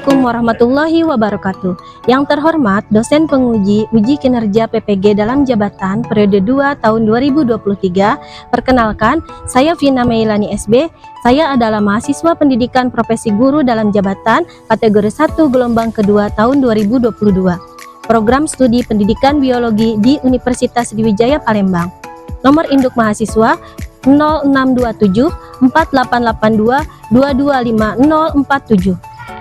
Assalamualaikum warahmatullahi wabarakatuh. Yang terhormat dosen penguji uji kinerja PPG dalam jabatan periode 2 tahun 2023. Perkenalkan, saya Vina Meilani SB. Saya adalah mahasiswa pendidikan profesi guru dalam jabatan kategori 1 gelombang kedua tahun 2022. Program studi pendidikan biologi di Universitas Sriwijaya Palembang. Nomor induk mahasiswa 0627 4882 225 047.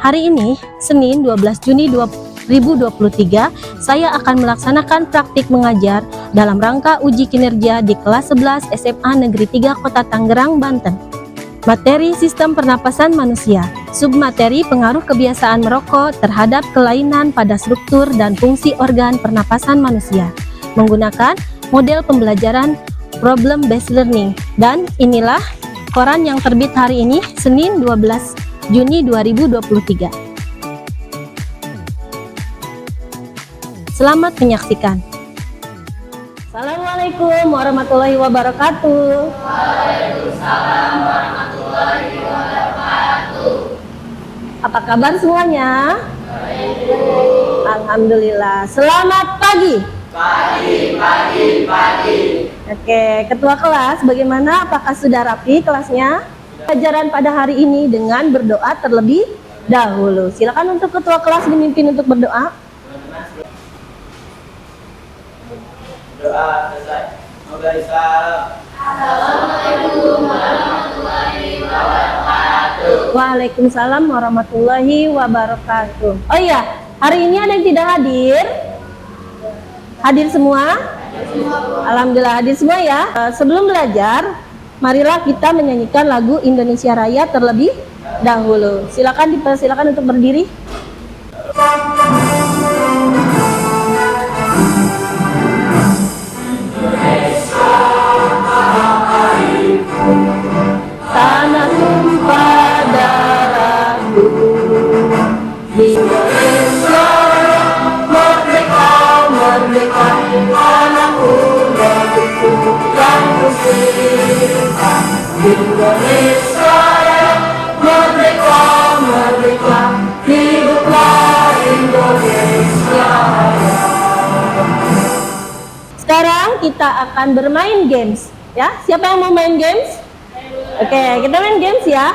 Hari ini, Senin 12 Juni 2023, saya akan melaksanakan praktik mengajar dalam rangka uji kinerja di kelas 11 SMA Negeri 3 Kota Tangerang, Banten. Materi sistem pernapasan manusia, submateri pengaruh kebiasaan merokok terhadap kelainan pada struktur dan fungsi organ pernapasan manusia, menggunakan model pembelajaran problem based learning. Dan inilah koran yang terbit hari ini, Senin 12 Juni 2023. Selamat menyaksikan. Assalamualaikum warahmatullahi wabarakatuh. Waalaikumsalam warahmatullahi wabarakatuh. Apa kabar semuanya? Baik. Alhamdulillah. Selamat pagi. Pagi. Oke, ketua kelas, bagaimana? Apakah sudah rapi kelasnya? Pelajaran pada hari ini dengan berdoa terlebih dahulu. Silakan untuk ketua kelas dipimpin untuk berdoa. Doa selesai. Assalamualaikum warahmatullahi wabarakatuh. Waalaikumsalam warahmatullahi wabarakatuh. Oh iya, hari ini ada yang tidak hadir? Hadir semua? Alhamdulillah hadir semua ya. Sebelum belajar, marilah kita menyanyikan lagu Indonesia Raya terlebih dahulu. Silakan dipersilakan untuk berdiri. Tanah tumpah darahku, Indonesia merdeka, merdeka, tanahku negeriku yang kucinta. Indonesia merdeka, merdeka, hiduplah Indonesia. Sekarang kita akan bermain games, ya. Siapa yang mau main games? Oke, kita main games ya.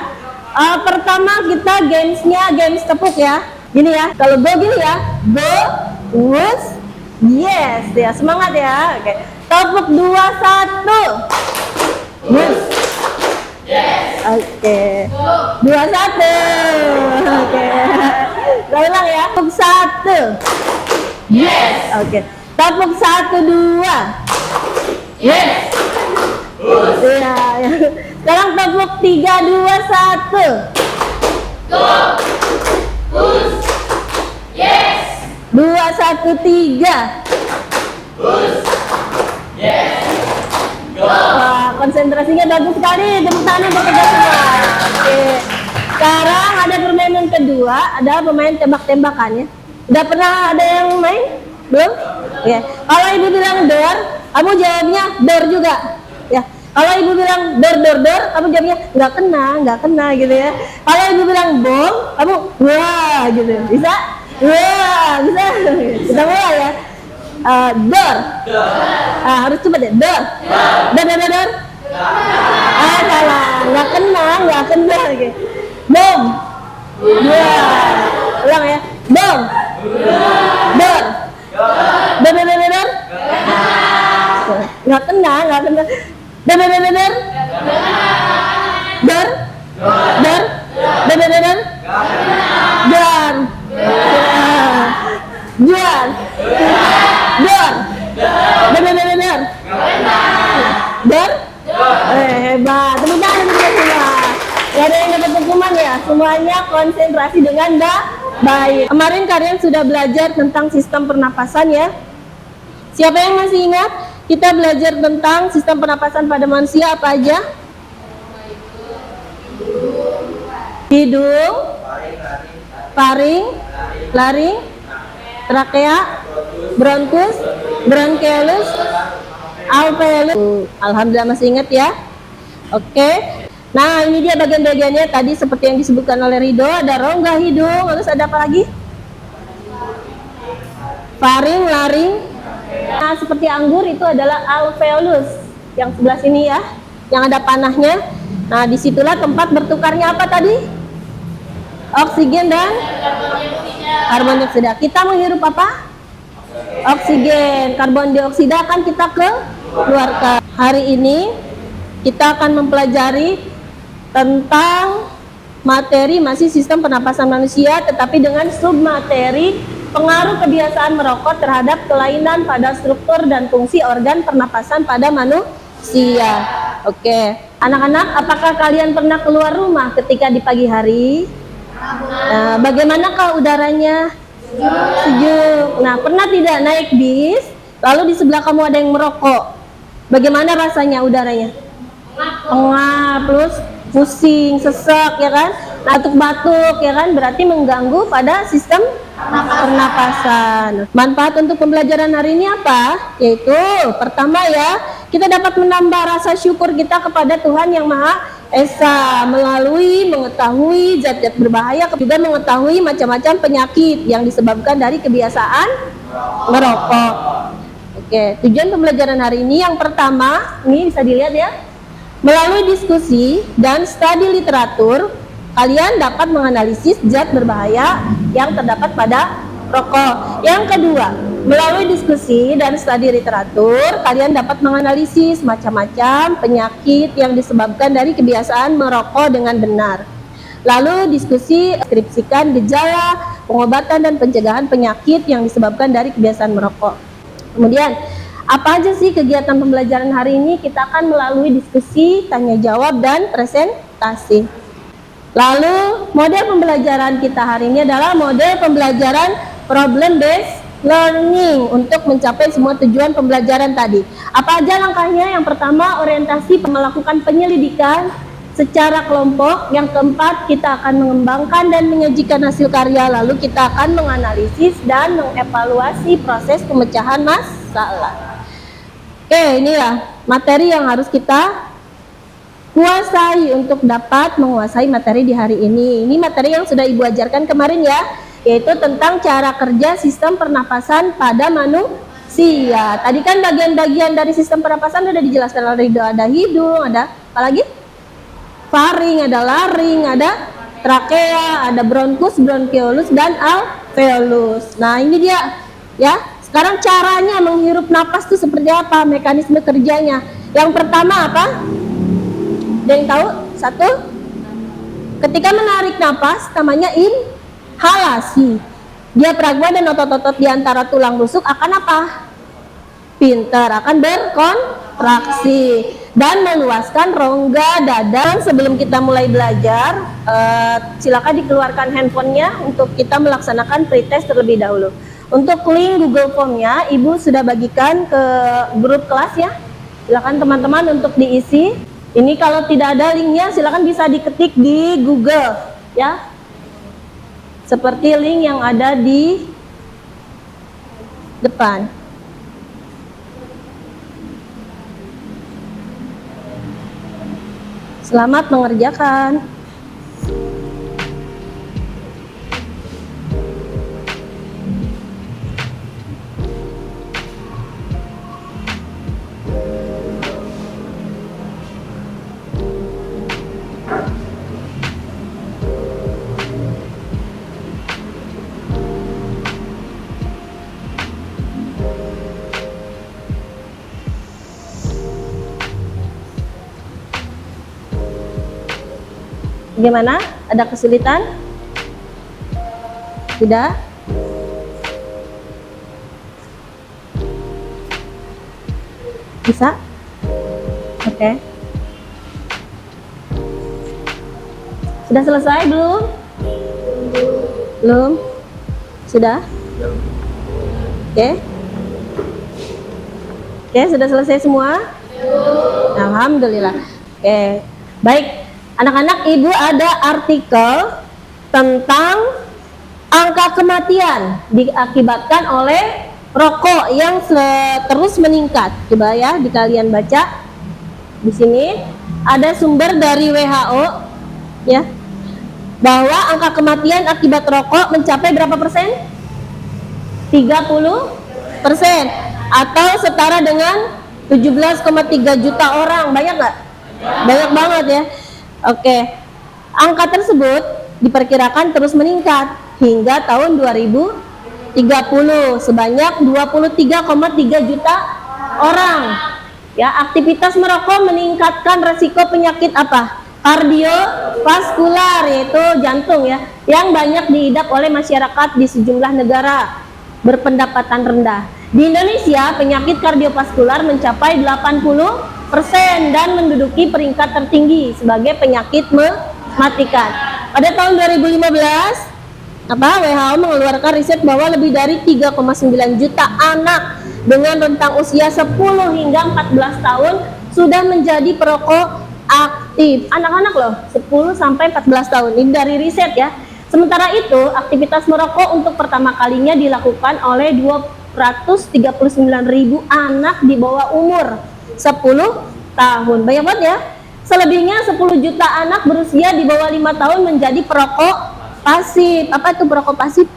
Pertama kita gamesnya games tepuk ya. Gini ya, kalau go gini ya, go, wus, yes, ya semangat ya. Oke, tepuk 2, 1, wus, Yes. oke, 2, 1, oke. Kita ulang ya, tepuk 1, Yes. oke, tepuk 1, 2, Yes. iya, ya. Sekarang tepuk 3, 2, 1. Go. Push. Yes. 2, 1, 3. Push. Yes. Go. Wah, konsentrasinya bagus sekali. Tepuk tangan untuk kita semua. Oke. Sekarang ada permainan kedua, ada pemain tembak-tembakan ya. Udah pernah ada yang main? Belum? Oke. Kalau ibu bilang door, kamu jawabnya door juga. Ya. Kalau ibu bilang door, kamu jawabnya nggak kena gitu ya. Kalau ibu bilang bom, kamu wah gitu. Bisa? Wah, bisa. Kita mulai ya. Door. Harus coba deh. Door. Door. Salah. Nggak kena. Oke. Bom. Wah. Ulang ya. Bom. Door. Door. Nggak kena. Dar. Hebat. Tepuk tangan untuk kita semua. Gak ada yang dapat hukuman ya. Semuanya konsentrasi dengan baik. Kemarin kalian sudah belajar tentang sistem pernapasan ya. Siapa yang masih ingat? Kita belajar tentang sistem pernapasan pada manusia apa aja? Hidung, faring, laring, trakea, bronkus, bronkiolus, alveolus. Alhamdulillah masih ingat ya. Oke. Nah, ini dia bagian-bagiannya tadi seperti yang disebutkan oleh Ridho, ada rongga hidung, terus ada apa lagi? Faring, laring. Nah, seperti anggur itu adalah alveolus. Yang sebelah sini ya, yang ada panahnya. Nah, disitulah tempat bertukarnya apa tadi? Oksigen dan karbon dioksida. Kita menghirup apa? Oksigen. Karbon dioksida akan kita keluarkan. Hari ini kita akan mempelajari tentang materi masih sistem pernapasan manusia, tetapi dengan submateri pengaruh kebiasaan merokok terhadap kelainan pada struktur dan fungsi organ pernapasan pada manusia. Oke, anak-anak, apakah kalian pernah keluar rumah ketika di pagi hari? Nah, bagaimanakah udaranya? Sejuk. Nah, pernah tidak naik bis, lalu di sebelah kamu ada yang merokok? Bagaimana rasanya udaranya? Pengap, terus pusing, sesek, ya kan? Batuk-batuk, ya kan? Berarti mengganggu pada sistem pernapasan. Manfaat untuk pembelajaran hari ini apa? Yaitu pertama ya, kita dapat menambah rasa syukur kita kepada Tuhan Yang Maha Esa melalui mengetahui zat-zat berbahaya, juga mengetahui macam-macam penyakit yang disebabkan dari kebiasaan merokok. Oke, tujuan pembelajaran hari ini yang pertama, ini bisa dilihat ya. Melalui diskusi dan studi literatur, kalian dapat menganalisis zat berbahaya yang terdapat pada rokok. Yang kedua, melalui diskusi dan studi literatur, kalian dapat menganalisis macam-macam penyakit yang disebabkan dari kebiasaan merokok dengan benar. Lalu diskusi deskripsikan gejala, pengobatan dan pencegahan penyakit yang disebabkan dari kebiasaan merokok. Kemudian, apa aja sih kegiatan pembelajaran hari ini? Kita akan melalui diskusi, tanya jawab, dan presentasi. Lalu, model pembelajaran kita hari ini adalah model pembelajaran problem based learning untuk mencapai semua tujuan pembelajaran tadi. Apa aja langkahnya? Yang pertama, orientasi melakukan penyelidikan secara kelompok. Yang keempat, kita akan mengembangkan dan menyajikan hasil karya. Lalu kita akan menganalisis dan mengevaluasi proses pemecahan masalah. Oke, inilah materi yang harus kita kuasai untuk dapat menguasai materi di hari ini. Ini materi yang sudah Ibu ajarkan kemarin ya, yaitu tentang cara kerja sistem pernapasan pada manusia. Tadi kan bagian-bagian dari sistem pernapasan sudah dijelaskan oleh Ridho. Ada hidung, ada apa lagi? Faring, ada laring, ada trakea, ada bronkus, bronkiolus, dan alveolus. Nah, ini dia ya. Sekarang caranya menghirup napas itu seperti apa? Mekanisme kerjanya. Yang pertama apa? Ada yang tahu? Satu, ketika menarik napas namanya inhalasi. Diafragma dan otot-otot di antara tulang rusuk akan apa? Pintar, akan berkontraksi dan meluaskan rongga dada. Sebelum kita mulai belajar, silakan dikeluarkan handphonenya untuk kita melaksanakan pretest terlebih dahulu. Untuk link Google Form-nya, Ibu sudah bagikan ke grup kelas ya. Silakan teman-teman untuk diisi. Ini kalau tidak ada linknya, silakan bisa diketik di Google ya. Seperti link yang ada di depan. Selamat mengerjakan. Gimana? Ada kesulitan? Tidak? Bisa? Oke. Sudah selesai belum? Belum? Sudah? Oke. Oke, sudah selesai semua? Alhamdulillah. Oke. Baik. Anak-anak, Ibu ada artikel tentang angka kematian diakibatkan oleh rokok yang terus meningkat. Coba ya, kalian baca di sini ada sumber dari WHO ya, bahwa angka kematian akibat rokok mencapai berapa persen? 30%, atau setara dengan 17,3 juta orang. Banyak nggak? Banyak banget ya. Oke, angka tersebut diperkirakan terus meningkat hingga tahun 2030 sebanyak 23,3 juta orang. Ya, aktivitas merokok meningkatkan resiko penyakit apa? Kardiovaskular, yaitu jantung ya, yang banyak diidap oleh masyarakat di sejumlah negara berpendapatan rendah. Di Indonesia, penyakit kardiovaskular mencapai 80% dan menduduki peringkat tertinggi sebagai penyakit mematikan. Pada tahun 2015, WHO mengeluarkan riset bahwa lebih dari 3,9 juta anak dengan rentang usia 10 hingga 14 tahun sudah menjadi perokok aktif. Anak-anak loh, 10 sampai 14 tahun. Ini dari riset ya. Sementara itu, aktivitas merokok untuk pertama kalinya dilakukan oleh 239.000 anak di bawah umur 10 tahun. Banyak banget ya. Selebihnya 10 juta anak berusia di bawah 5 tahun menjadi perokok pasif. Apa itu perokok pasif?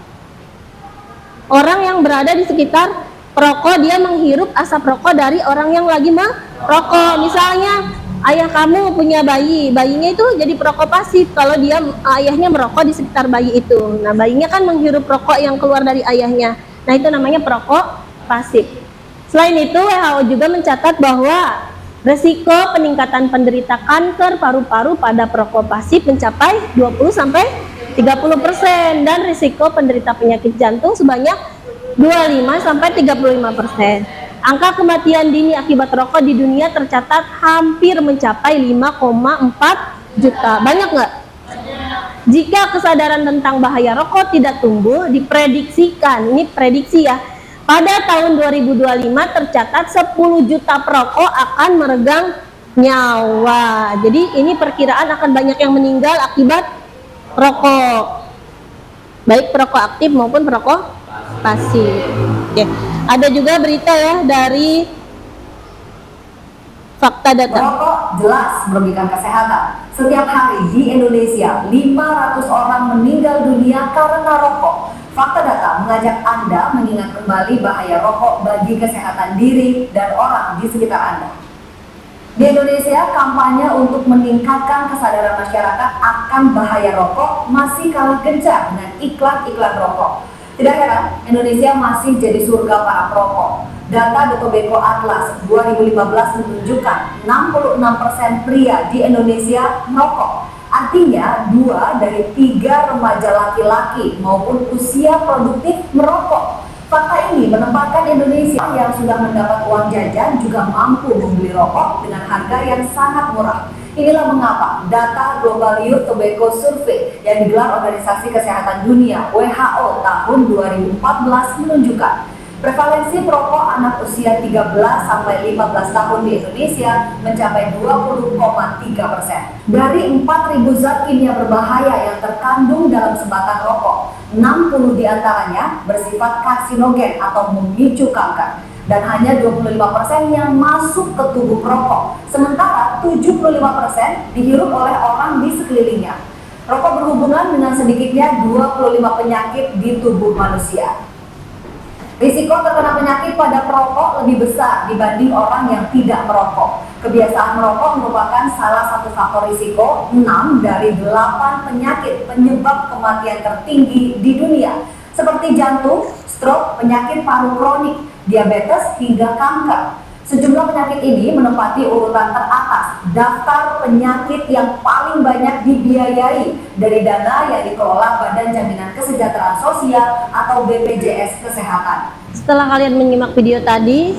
Orang yang berada di sekitar perokok, dia menghirup asap rokok dari orang yang lagi merokok. Misalnya ayah kamu punya bayi, bayinya itu jadi perokok pasif kalau dia ayahnya merokok di sekitar bayi itu. Nah, bayinya kan menghirup rokok yang keluar dari ayahnya. Nah, itu namanya perokok pasif. Selain itu, WHO juga mencatat bahwa resiko peningkatan penderita kanker paru-paru pada perokok pasif mencapai 20-30% dan risiko penderita penyakit jantung sebanyak 25-35%. Angka kematian dini akibat rokok di dunia tercatat hampir mencapai 5,4 juta. Banyak nggak? Jika kesadaran tentang bahaya rokok tidak tumbuh, diprediksikan, ini prediksi ya, pada tahun 2025 tercatat 10 juta perokok akan meregang nyawa. Jadi ini perkiraan akan banyak yang meninggal akibat rokok, baik perokok aktif maupun perokok pasif. Oke. Ada juga berita ya dari Fakta Data. Merokok jelas merugikan kesehatan. Setiap hari di Indonesia 500 orang meninggal dunia karena rokok. Fakta Data mengajak Anda mengingat kembali bahaya rokok bagi kesehatan diri dan orang di sekitar Anda. Di Indonesia, kampanye untuk meningkatkan kesadaran masyarakat akan bahaya rokok masih kalah gencar dengan iklan-iklan rokok. Tidak heran, Indonesia masih jadi surga para perokok. Data The Tobacco Atlas 2015 menunjukkan 66% pria di Indonesia merokok. Artinya 2 dari 3 remaja laki-laki maupun usia produktif merokok. Fakta ini menempatkan Indonesia yang sudah mendapat uang jajan juga mampu membeli rokok dengan harga yang sangat murah. Inilah mengapa data Global Youth Tobacco Survey yang digelar Organisasi Kesehatan Dunia WHO tahun 2014 menunjukkan prevalensi perokok anak usia 13-15 tahun di Indonesia mencapai 20,3%. Dari 4.000 zat kimia berbahaya yang terkandung dalam sebatang rokok, 60 diantaranya bersifat karsinogen atau memicu kanker. Dan hanya 25% yang masuk ke tubuh perokok, sementara 75% dihirup oleh orang di sekelilingnya. Rokok berhubungan dengan sedikitnya 25 penyakit di tubuh manusia. Risiko terkena penyakit pada perokok lebih besar dibanding orang yang tidak merokok. Kebiasaan merokok merupakan salah satu faktor risiko 6 dari 8 penyakit penyebab kematian tertinggi di dunia, seperti jantung, stroke, penyakit paru kronik, diabetes, hingga kanker. Sejumlah penyakit ini menempati urutan teratas daftar penyakit yang paling banyak dibiayai dari dana yang dikelola Badan Jaminan Kesejahteraan Sosial atau BPJS Kesehatan. Setelah kalian menyimak video tadi,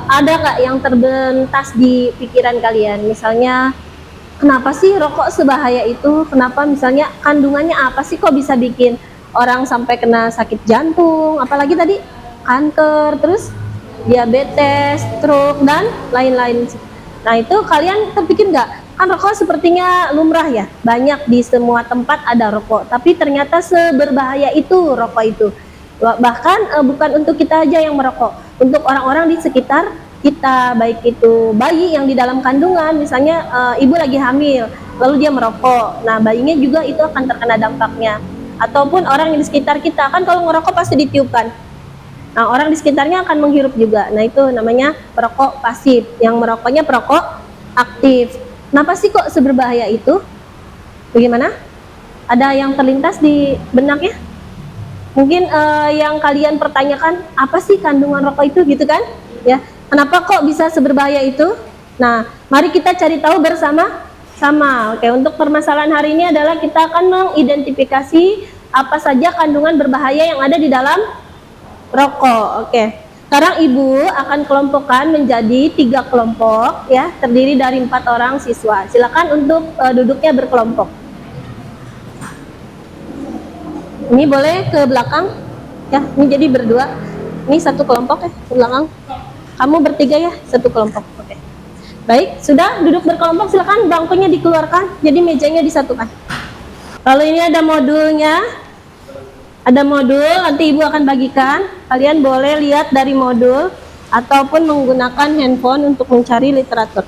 ada nggak yang terbentas di pikiran kalian? Misalnya, kenapa sih rokok sebahaya itu? Kenapa misalnya kandungannya apa sih kok bisa bikin orang sampai kena sakit jantung? Apalagi tadi kanker, terus diabetes, stroke, dan lain-lain. Nah, itu kalian terpikir nggak? Kan rokok sepertinya lumrah ya, banyak di semua tempat ada rokok, tapi ternyata seberbahaya itu rokok itu. Bahkan bukan untuk kita aja yang merokok, untuk orang-orang di sekitar kita, baik itu bayi yang di dalam kandungan, misalnya ibu lagi hamil, lalu dia merokok, nah bayinya juga itu akan terkena dampaknya. Ataupun orang yang di sekitar kita, kan kalau ngerokok pasti ditiupkan. Nah, orang di sekitarnya akan menghirup juga. Nah, itu namanya perokok pasif. Yang merokoknya perokok aktif. Kenapa sih kok seberbahaya itu? Bagaimana? Ada yang terlintas di benaknya? Mungkin yang kalian pertanyakan, apa sih kandungan rokok itu gitu kan? Ya, kenapa kok bisa seberbahaya itu? Nah, mari kita cari tahu bersama-sama. Oke, untuk permasalahan hari ini adalah kita akan mengidentifikasi apa saja kandungan berbahaya yang ada di dalam rokok. Oke. Sekarang ibu akan kelompokkan menjadi 3 kelompok ya, terdiri dari 4 orang siswa. Silakan untuk duduknya berkelompok. Ini boleh ke belakang ya, ini jadi berdua. Ini satu kelompok ya, ke belakang. Kamu bertiga ya, satu kelompok. Oke. Baik, sudah duduk berkelompok, silakan bangkunya dikeluarkan, jadi mejanya disatukan. Lalu ini ada modulnya. Ada modul, nanti ibu akan bagikan. Kalian boleh lihat dari modul ataupun menggunakan handphone untuk mencari literatur.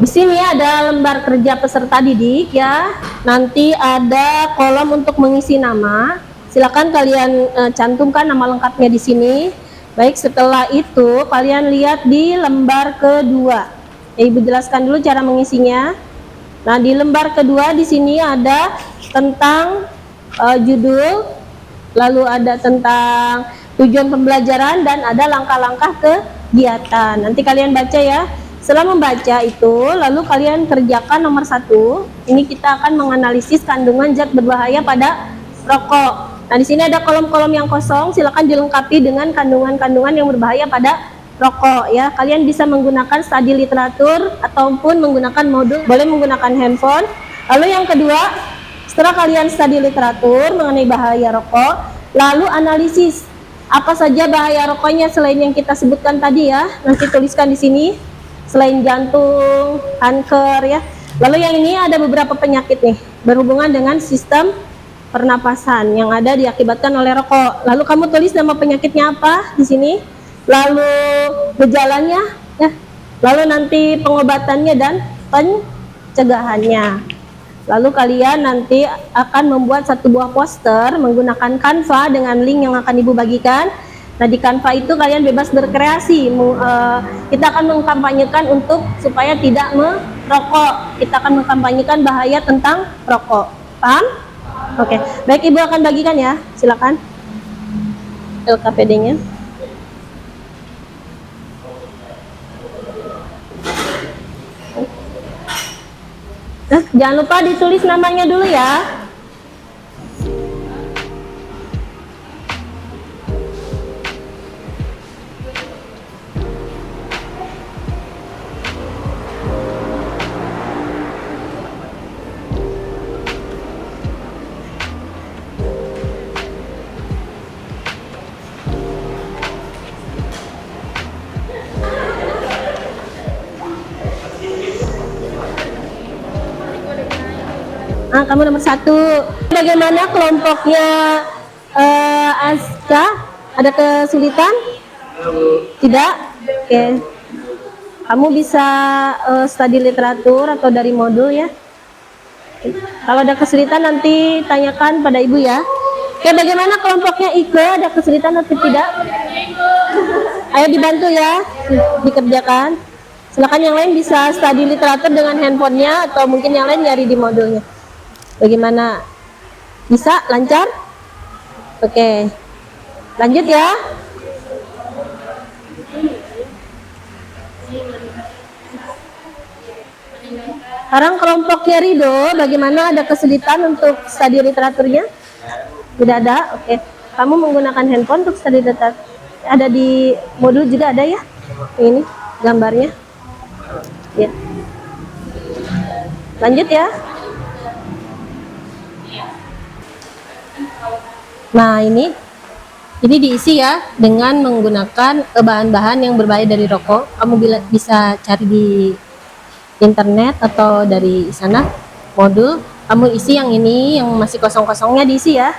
Di sini ada lembar kerja peserta didik ya. Nanti ada kolom untuk mengisi nama. Silakan kalian cantumkan nama lengkapnya di sini. Baik, setelah itu kalian lihat di lembar kedua. Ibu jelaskan dulu cara mengisinya. Nah, di lembar kedua di sini ada tentang judul, lalu ada tentang tujuan pembelajaran dan ada langkah-langkah kegiatan. Nanti kalian baca ya. Setelah membaca itu, lalu kalian kerjakan nomor 1. Ini kita akan menganalisis kandungan zat berbahaya pada rokok. Nah, di sini ada kolom-kolom yang kosong. Silakan dilengkapi dengan kandungan-kandungan yang berbahaya pada rokok ya. Kalian bisa menggunakan studi literatur ataupun menggunakan modul, boleh menggunakan handphone. Lalu yang kedua, setelah kalian studi literatur mengenai bahaya rokok, lalu analisis apa saja bahaya rokoknya selain yang kita sebutkan tadi ya. Nanti tuliskan di sini, selain jantung, kanker ya. Lalu yang ini ada beberapa penyakit nih berhubungan dengan sistem pernapasan yang ada diakibatkan oleh rokok. Lalu kamu tulis nama penyakitnya apa di sini, lalu gejalanya ya, lalu nanti pengobatannya dan pencegahannya. Lalu kalian nanti akan membuat satu buah poster menggunakan Canva dengan link yang akan ibu bagikan. Nah, di Canva itu kalian bebas berkreasi. Kita akan mengkampanyekan untuk supaya tidak merokok. Kita akan mengkampanyekan bahaya tentang rokok. Paham? Oke, baik, ibu akan bagikan ya. Silakan LKPD-nya. Jangan lupa ditulis namanya dulu ya. Nah, kamu nomor 1. Bagaimana kelompoknya Aska? Ada kesulitan? Tidak? Oke. Kamu bisa studi literatur atau dari modul ya. Kalau ada kesulitan nanti tanyakan pada ibu ya. Oke, bagaimana kelompoknya Ike? Ada kesulitan atau tidak? Ayo dibantu ya, dikerjakan. Silakan yang lain bisa studi literatur dengan handphonenya atau mungkin yang lain nyari di modulnya. Bagaimana? Bisa? Lancar? Oke. Lanjut ya. Sekarang kelompoknya Rido, bagaimana, ada kesulitan untuk studi literaturnya? Tidak ada? Oke. Kamu menggunakan handphone untuk studi literatur. Ada di modul juga ada ya? Ini gambarnya. Ya. Lanjut ya. Nah, ini diisi ya dengan menggunakan bahan-bahan yang berbahaya dari rokok. Kamu bisa cari di internet atau dari sana modul. Kamu isi yang ini, yang masih kosong-kosongnya diisi ya.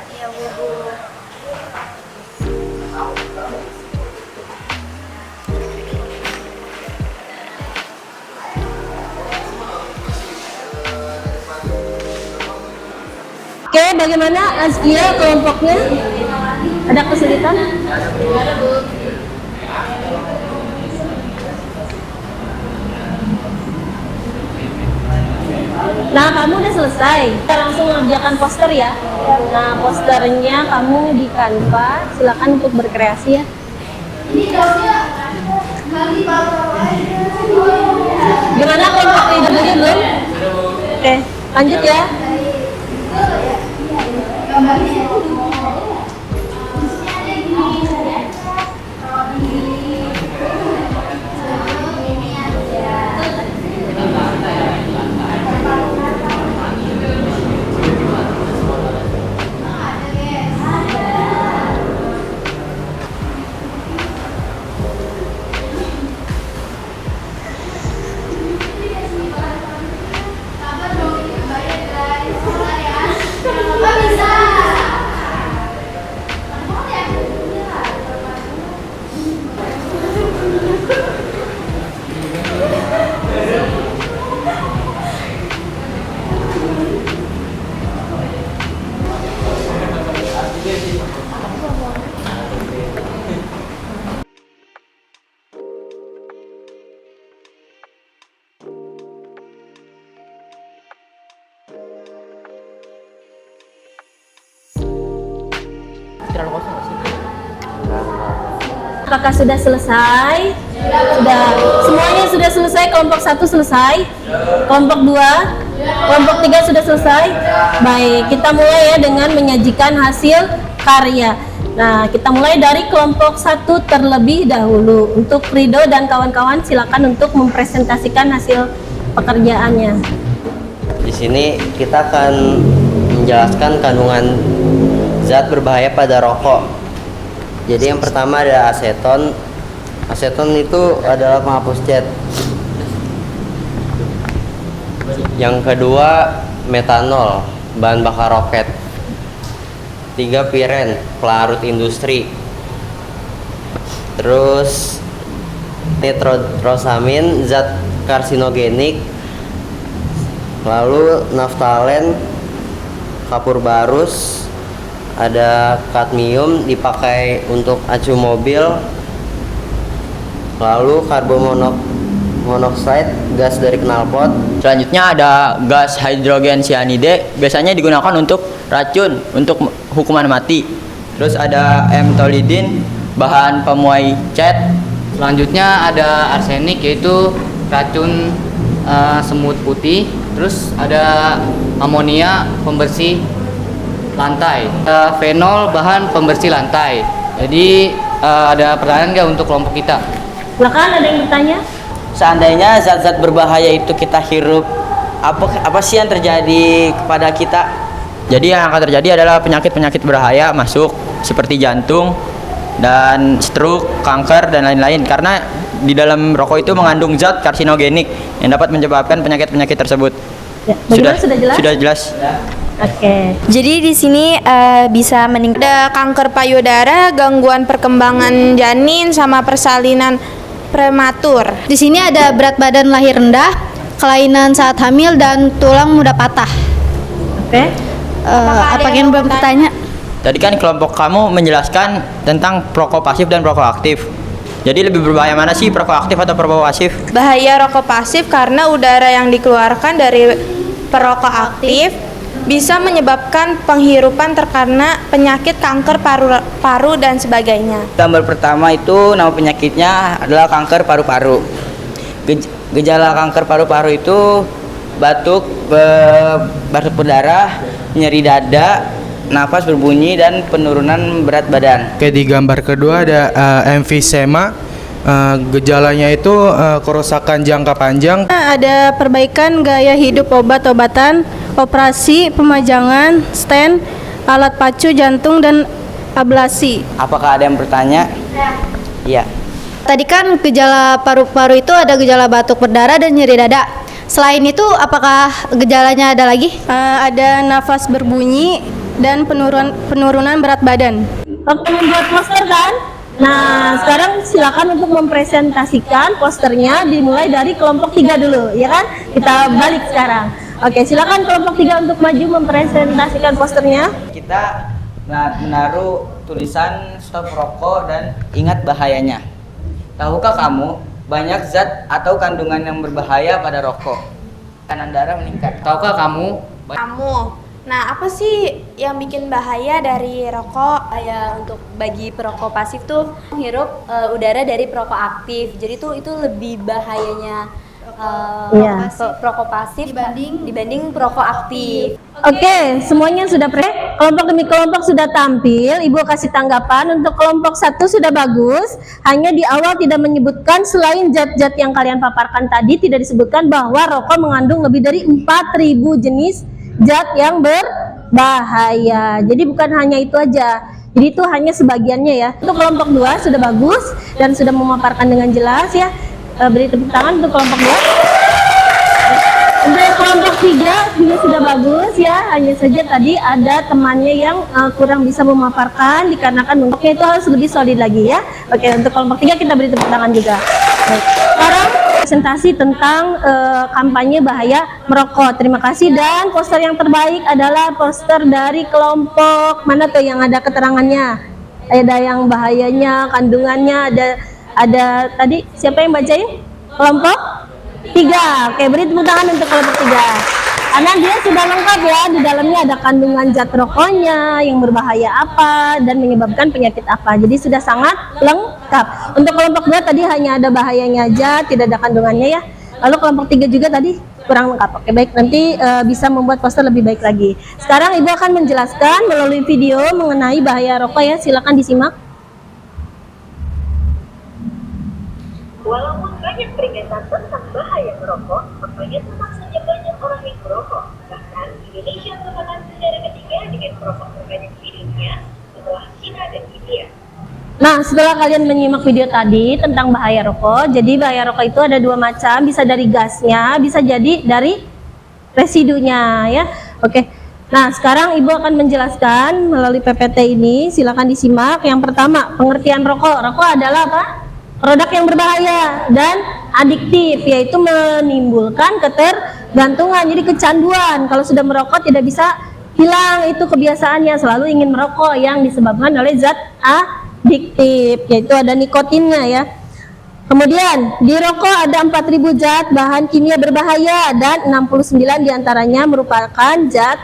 Oke, bagaimana Azkia kelompoknya? Ada kesulitan? Nah, kamu udah selesai. Kita langsung mengerjakan poster ya. Nah, posternya kamu di Canva. Silakan untuk berkreasi ya. Gimana kelompok leadernya belum? Oke, lanjut ya. Apakah sudah selesai? Sudah. Semuanya sudah selesai. Kelompok 1 selesai. Kelompok 2, kelompok 3 sudah selesai. Baik, kita mulai ya dengan menyajikan hasil karya. Nah, kita mulai dari kelompok 1 terlebih dahulu. Untuk Rido dan kawan-kawan silakan untuk mempresentasikan hasil pekerjaannya. Di sini kita akan menjelaskan kandungan zat berbahaya pada rokok. Jadi yang pertama ada aseton. Aseton itu adalah penghapus cat. Yang kedua metanol, bahan bakar roket. 3 piren, pelarut industri. Terus nitrosamin, zat karsinogenik. Lalu naftalen, kapur barus. Ada kadmium dipakai untuk acu mobil. Lalu karbon monoksida, gas dari knalpot. Selanjutnya ada gas hidrogen cyanide, biasanya digunakan untuk racun, untuk hukuman mati. Terus ada M-tolidin, bahan pemuai cat. Selanjutnya ada arsenik, yaitu racun semut putih. Terus ada amonia, pembersih lantai. Fenol, bahan pembersih lantai. Jadi ada pertanyaan nggak untuk kelompok kita? Silakan, ada yang bertanya? Seandainya zat-zat berbahaya itu kita hirup, apa sih yang terjadi kepada kita? Jadi yang akan terjadi adalah penyakit-penyakit berbahaya masuk seperti jantung dan stroke, kanker dan lain-lain, karena di dalam rokok itu mengandung zat karsinogenik yang dapat menyebabkan penyakit-penyakit tersebut. Ya, bagaimana, sudah jelas? Sudah jelas. Oke. Jadi di sini bisa meningkat ada kanker payudara, gangguan perkembangan janin, sama persalinan prematur. Di sini ada berat badan lahir rendah, kelainan saat hamil, dan tulang mudah patah. Oke. Apa yang belum bertanya? Tadi kan kelompok kamu menjelaskan tentang perokok pasif dan perokok aktif. Jadi lebih berbahaya mana sih, perokok aktif atau perokok pasif? Bahaya rokok pasif karena udara yang dikeluarkan dari perokok aktif bisa menyebabkan penghirupan terkena penyakit kanker paru dan sebagainya. Gambar pertama itu nama penyakitnya adalah kanker paru-paru. Gejala kanker paru-paru itu batuk berdarah, nyeri dada, nafas berbunyi, dan penurunan berat badan. Oke, di gambar kedua ada emfisema. Gejalanya itu kerusakan jangka panjang. Ada perbaikan gaya hidup, obat-obatan, operasi, pemajangan, stent, alat pacu jantung, dan ablasi. Apakah ada yang bertanya? Iya. Tadi kan gejala paru-paru itu ada gejala batuk berdarah dan nyeri dada. Selain itu, apakah gejalanya ada lagi? Ada nafas berbunyi dan penurunan berat badan. Waktu membuat poster kan? Nah, sekarang silakan untuk mempresentasikan posternya dimulai dari kelompok 3 dulu, ya kan? Kita balik sekarang. Oke, silakan kelompok 3 untuk maju mempresentasikan posternya. Kita menaruh tulisan stop rokok dan ingat bahayanya. Tahukah kamu banyak zat atau kandungan yang berbahaya pada rokok? Tekanan darah meningkat. Tahukah kamu? Nah, apa sih yang bikin bahaya dari rokok? Untuk bagi perokok pasif tuh menghirup udara dari perokok aktif. Jadi tuh itu lebih bahayanya perokok pasif dibanding perokok aktif. Oke, semuanya sudah kelompok demi kelompok sudah tampil. Ibu kasih tanggapan. Untuk kelompok 1 sudah bagus. Hanya di awal tidak menyebutkan selain zat-zat yang kalian paparkan tadi, tidak disebutkan bahwa rokok mengandung lebih dari 4.000 jenis zat yang berbahaya. Jadi bukan hanya itu aja. Jadi itu hanya sebagiannya ya. Untuk kelompok 2 sudah bagus dan sudah memaparkan dengan jelas ya. Beri tepuk tangan untuk kelompok 2. Untuk kelompok 3 juga sudah bagus ya. Hanya saja tadi ada temannya yang kurang bisa memaparkan dikarenakan bentuknya itu harus lebih solid lagi ya. Oke, untuk kelompok 3 kita beri tepuk tangan juga. Baik. Sekarang presentasi tentang kampanye bahaya merokok. Terima kasih, dan poster yang terbaik adalah poster dari kelompok mana tuh yang ada keterangannya, ada yang bahayanya, kandungannya, ada tadi siapa yang bacain? Kelompok 3. Oke, beri tepuk tangan untuk kelompok 3. Karena dia sudah lengkap ya, di dalamnya ada kandungan zat rokoknya, yang berbahaya apa, dan menyebabkan penyakit apa. Jadi sudah sangat lengkap. Untuk kelompok 2 tadi hanya ada bahayanya aja, tidak ada kandungannya ya. Lalu kelompok 3 juga tadi kurang lengkap. Oke, baik, nanti bisa membuat poster lebih baik lagi. Sekarang Ibu akan menjelaskan melalui video mengenai bahaya rokok ya, silakan disimak. Walaupun banyak peringatan tentang bahaya merokok, faktanya tetap saja banyak orang yang merokok. Bahkan Indonesia merupakan negara ketiga dengan perokok terbanyak di dunia setelah China dan India. Nah, setelah kalian menyimak video tadi tentang bahaya rokok, jadi bahaya rokok itu ada 2 macam, bisa dari gasnya, bisa jadi dari residunya ya. Oke. Nah, sekarang Ibu akan menjelaskan melalui PPT ini, silakan disimak. Yang pertama, pengertian rokok. Rokok adalah apa? Produk yang berbahaya dan adiktif, yaitu menimbulkan ketergantungan, jadi kecanduan. Kalau sudah merokok tidak bisa hilang itu kebiasaannya, selalu ingin merokok, yang disebabkan oleh zat adiktif, yaitu ada nikotinnya ya. Kemudian di rokok ada 4.000 zat bahan kimia berbahaya dan 69 diantaranya merupakan zat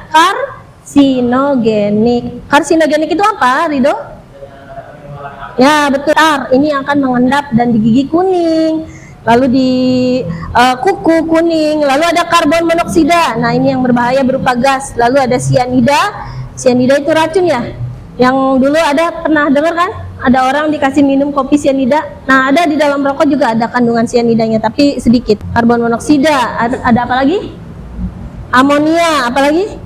karsinogenik. Karsinogenik itu apa, Rido? Ya betul, ini akan mengendap dan di gigi kuning, lalu di kuku kuning, lalu ada karbon monoksida. Nah, ini yang berbahaya berupa gas. Lalu ada sianida. Sianida itu racun ya. Yang dulu ada pernah dengar kan? Ada orang dikasih minum kopi sianida. Nah, ada di dalam rokok juga ada kandungan sianidanya, tapi sedikit. Karbon monoksida. Ada apa lagi? Amonia. Apa lagi?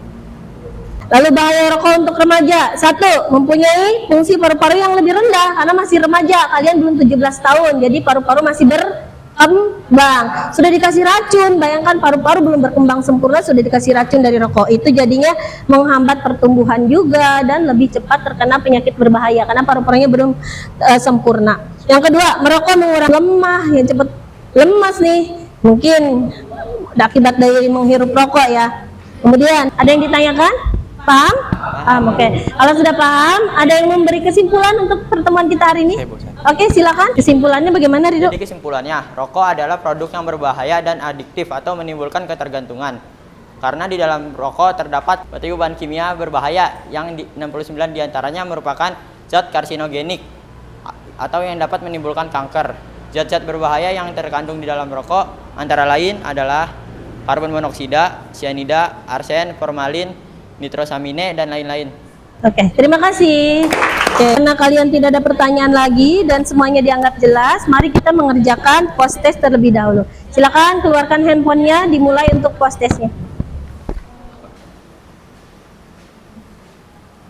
Lalu bahaya rokok untuk remaja. 1, mempunyai fungsi paru-paru yang lebih rendah karena masih remaja. Kalian belum 17 tahun, jadi paru-paru masih berkembang. Sudah dikasih racun, bayangkan paru-paru belum berkembang sempurna, sudah dikasih racun dari rokok. Itu jadinya menghambat pertumbuhan juga dan lebih cepat terkena penyakit berbahaya karena paru-parunya belum sempurna. Yang kedua, merokok mengurangi lemah, yang cepat lemas nih. Mungkin akibat dari menghirup rokok ya. Kemudian, ada yang ditanyakan? Paham? Paham, oke. Kalau sudah paham, ada yang memberi kesimpulan untuk pertemuan kita hari ini? Oke, silakan. Kesimpulannya bagaimana, Rido? Jadi kesimpulannya, rokok adalah produk yang berbahaya dan adiktif atau menimbulkan ketergantungan. Karena di dalam rokok terdapat bahan kimia berbahaya yang 69 diantaranya merupakan zat karsinogenik atau yang dapat menimbulkan kanker. Zat-zat berbahaya yang terkandung di dalam rokok antara lain adalah karbon monoksida, sianida, arsen, formalin, nitrosamine, dan lain-lain. Oke, terima kasih. Karena kalian tidak ada pertanyaan lagi dan semuanya dianggap jelas, mari kita mengerjakan post test terlebih dahulu. Silakan keluarkan handphonenya, dimulai untuk post testnya.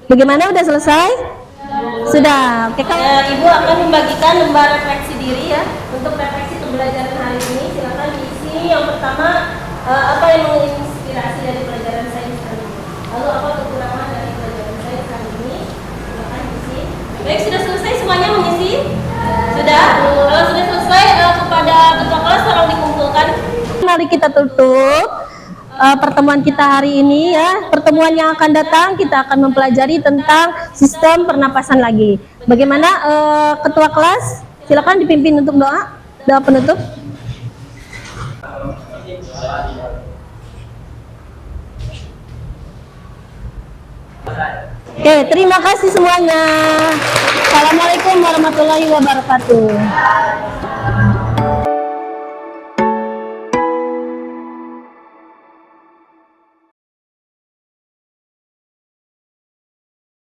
Bagaimana, udah selesai? Sudah. Oke, Ibu akan membagikan lembar refleksi diri ya. Untuk refleksi pembelajaran hari ini, silakan diisi. Yang pertama, Apa yang menginspirasi dari pelajaran sains kali ini? Lalu apa kekurangan dari pelajaran sains kali ini? Silakan isi. Baik, sudah selesai semuanya mengisi? Sudah? Kalau sudah selesai, kepada ketua kelas tolong dikumpulkan. Mari kita tutup pertemuan kita hari ini ya. Pertemuan yang akan datang kita akan mempelajari tentang sistem pernapasan lagi. Bagaimana ketua kelas? Silakan dipimpin untuk doa penutup. Oke, terima kasih semuanya. Assalamualaikum warahmatullahi wabarakatuh.